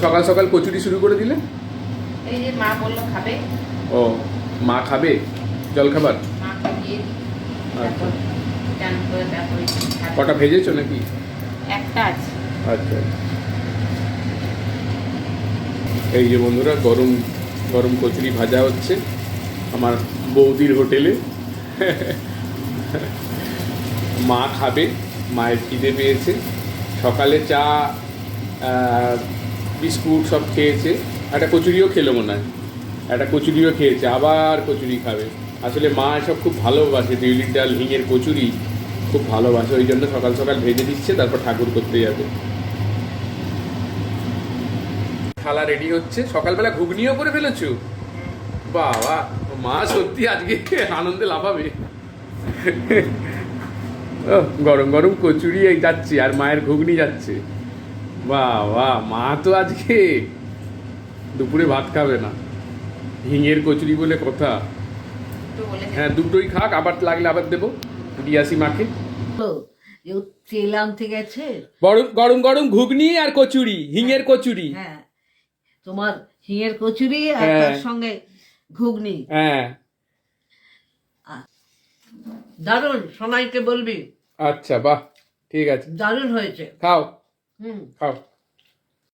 সকাল সকাল কচুরি শুরু করে দিলে? এই যে মা বললো খাবে। ও, মা খাবে জলখাবার? মা খাইয়ে আচ্ছা, চান করে তারপরে খাবে। কটা ভেজেছো নাকি? একটা আছে। আচ্ছা, এই যে বন্ধুরা গরম গরম কচুরি ভাজা হচ্ছে আমার বৌদির হোটেলে। মা খাবে, মায়ের খিদে পেয়েছে। সকালে চা বিস্কুট সব খেয়েছে, একটা কচুরিও খেলো মনে হয়, একটা কচুরিও খেয়েছে, আবার কচুরি খাবে। আসলে মা এসব খুব ভালোবাসে, বিউলির ডাল হিঙের কচুরি খুব ভালোবাসে, ওই জন্য সকাল সকাল ভেজে দিচ্ছে, তারপর ঠাকুর করতে যাবে। থালা রেডি হচ্ছে। সকালবেলা ঘুগনিও করে ফেলেছো? বাবা, মা সত্যি আজকে আনন্দে লাফাবে। গরম গরম কচুরি এই যাচ্ছে আর মায়ের ঘুগনি যাচ্ছে। বাবা, মা তো আজকে দুপুরে ভাত খাবে না, হিঙের কচুরি বলে কথা। হ্যাঁ, দুটোই খাক, আবার লাগলে আবার দেবো, দিয়াসি মাকে। তেল আনতে গেছে। গরম গরম গরম ঘুগনি আর কচুরি, হিঙের কচুরি। হ্যাঁ, তোমার হিঙের কচুরি আর হ্যাঁ। তার সঙ্গে ঘুগনি। হ্যাঁ, দারুণ, সোনাইকে বলবি। আচ্ছা, বাহ, ঠিক আছে, দারুণ হয়েছে। খাও হুম। খাও।